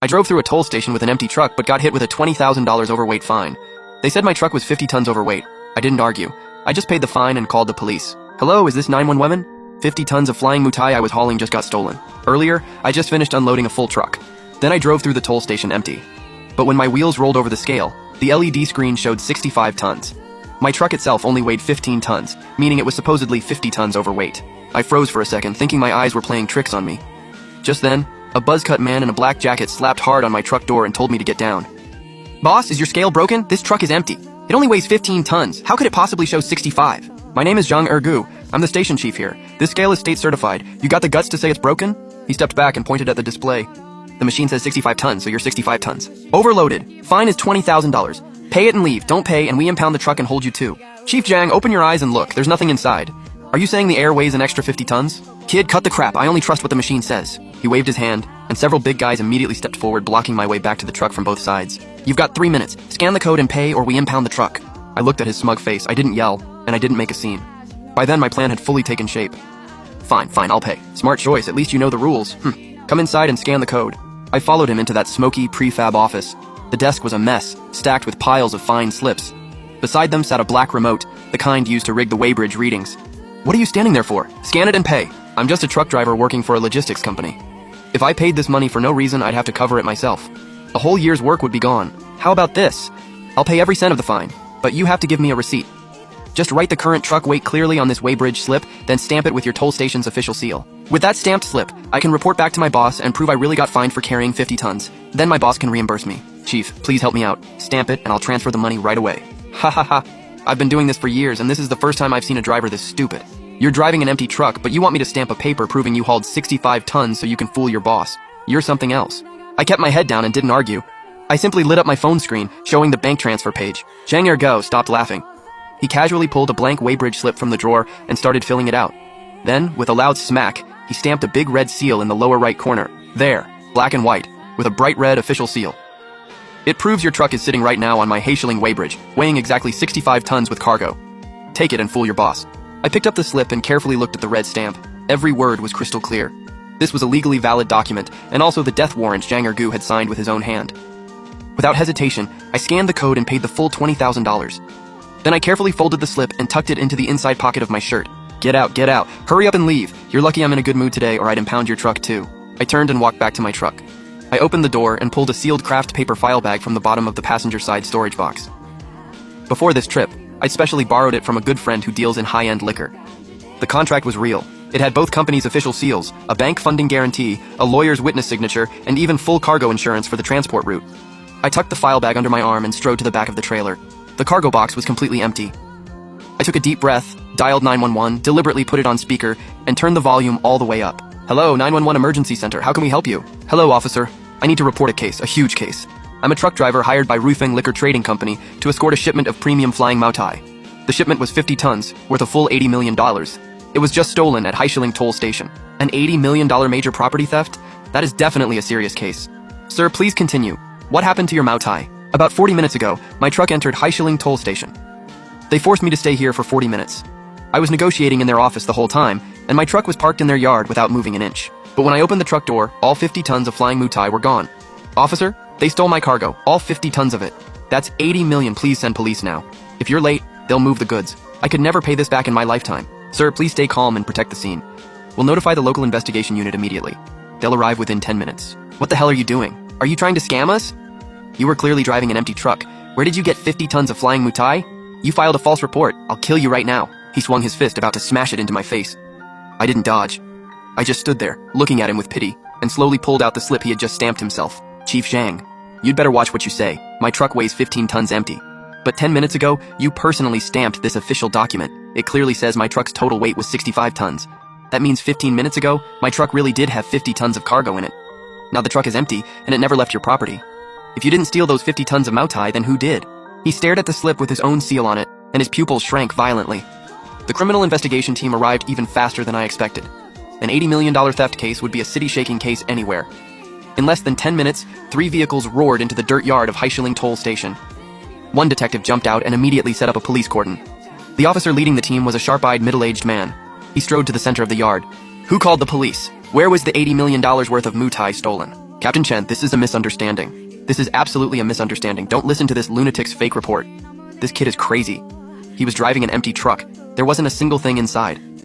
I drove through a toll station with an empty truck but got hit with a $20,000 overweight fine. They said my truck was 50 tons overweight. I didn't argue. I just paid the fine and called the police. Hello, is this 911? 50 tons of flying mutai I was hauling just got stolen. Earlier, I just finished unloading a full truck. Then I drove through the toll station empty. But when my wheels rolled over the scale, the LED screen showed 65 tons. My truck itself only weighed 15 tons, meaning it was supposedly 50 tons overweight. I froze for a second, thinking my eyes were playing tricks on me. Just then, a buzz-cut man in a black jacket slapped hard on my truck door and told me to get down. Boss, is your scale broken? This truck is empty. It only weighs 15 tons. How could it possibly show 65? My name is Zhang Ergu. I'm the station chief here. This scale is state certified. You got the guts to say it's broken? He stepped back and pointed at the display. The machine says 65 tons, so you're 65 tons. Overloaded. Fine is $20,000. Pay it and leave. Don't pay, and we impound the truck and hold you too. Chief Zhang, open your eyes and look. There's nothing inside. Are you saying the air weighs an extra 50 tons? Kid, cut the crap. I only trust what the machine says. He waved his hand, and several big guys immediately stepped forward, blocking my way back to the truck from both sides. You've got 3 minutes. Scan the code and pay, or we impound the truck. I looked at his smug face. I didn't yell, and I didn't make a scene. By then, my plan had fully taken shape. Fine, I'll pay. Smart choice. At least you know the rules. Come inside and scan the code. I followed him into that smoky, prefab office. The desk was a mess, stacked with piles of fine slips. Beside them sat a black remote, the kind used to rig the weighbridge readings. What are you standing there for? Scan it and pay. I'm just a truck driver working for a logistics company. If I paid this money for no reason, I'd have to cover it myself. A whole year's work would be gone. How about this? I'll pay every cent of the fine, but you have to give me a receipt. Just write the current truck weight clearly on this weighbridge slip, then stamp it with your toll station's official seal. With that stamped slip, I can report back to my boss and prove I really got fined for carrying 50 tons. Then my boss can reimburse me. Chief, please help me out. Stamp it and I'll transfer the money right away. Ha ha ha. I've been doing this for years and this is the first time I've seen a driver this stupid. You're driving an empty truck, but you want me to stamp a paper proving you hauled 65 tons so you can fool your boss. You're something else. I kept my head down and didn't argue. I simply lit up my phone screen, showing the bank transfer page. Zhang Ergo stopped laughing. He casually pulled a blank weighbridge slip from the drawer and started filling it out. Then, with a loud smack, he stamped a big red seal in the lower right corner. There, black and white, with a bright red official seal. It proves your truck is sitting right now on my Haishiling weighbridge, weighing exactly 65 tons with cargo. Take it and fool your boss. I picked up the slip and carefully looked at the red stamp. Every word was crystal clear. This was a legally valid document, and also the death warrant Zhang Ergu had signed with his own hand. Without hesitation, I scanned the code and paid the full $20,000. Then I carefully folded the slip and tucked it into the inside pocket of my shirt. Get out, get out. Hurry up and leave. You're lucky I'm in a good mood today or I'd impound your truck too. I turned and walked back to my truck. I opened the door and pulled a sealed craft paper file bag from the bottom of the passenger side storage box. Before this trip, I'd specially borrowed it from a good friend who deals in high-end liquor. The contract was real. It had both companies' official seals, a bank funding guarantee, a lawyer's witness signature, and even full cargo insurance for the transport route. I tucked the file bag under my arm and strode to the back of the trailer. The cargo box was completely empty. I took a deep breath, dialed 911, deliberately put it on speaker, and turned the volume all the way up. Hello, 911 Emergency Center. How can we help you? Hello, officer. I need to report a case, a huge case. I'm a truck driver hired by Rufeng Liquor Trading Company to escort a shipment of premium flying Mautai. The shipment was 50 tons, worth a full $80 million. It was just stolen at Haishiling Toll Station. An $80 million major property theft? That is definitely a serious case. Sir, please continue. What happened to your Mautai? About 40 minutes ago, my truck entered Haishiling Toll Station. They forced me to stay here for 40 minutes. I was negotiating in their office the whole time, and my truck was parked in their yard without moving an inch. But when I opened the truck door, all 50 tons of flying Mautai were gone. Officer, they stole my cargo, all 50 tons of it. That's 80 million. Please send police now. If you're late, they'll move the goods. I could never pay this back in my lifetime. Sir, please stay calm and protect the scene. We'll notify the local investigation unit immediately. They'll arrive within 10 minutes. What the hell are you doing? Are you trying to scam us? You were clearly driving an empty truck. Where did you get 50 tons of flying Mautai? You filed a false report. I'll kill you right now. He swung his fist, about to smash it into my face. I didn't dodge. I just stood there, looking at him with pity, and slowly pulled out the slip he had just stamped himself. Chief Zhang, you'd better watch what you say. My truck weighs 15 tons empty. But 10 minutes ago, you personally stamped this official document. It clearly says my truck's total weight was 65 tons. That means 15 minutes ago, my truck really did have 50 tons of cargo in it. Now the truck is empty, and it never left your property. If you didn't steal those 50 tons of Mautai, then who did? He stared at the slip with his own seal on it, and his pupils shrank violently. The criminal investigation team arrived even faster than I expected. An $80 million theft case would be a city-shaking case anywhere. In less than 10 minutes, 3 vehicles roared into the dirt yard of Haishiling Toll Station. One detective jumped out and immediately set up a police cordon. The officer leading the team was a sharp-eyed, middle-aged man. He strode to the center of the yard. Who called the police? Where was the $80 million worth of Mautai stolen? Captain Chen, this is a misunderstanding. This is absolutely a misunderstanding. Don't listen to this lunatic's fake report. This kid is crazy. He was driving an empty truck. There wasn't a single thing inside.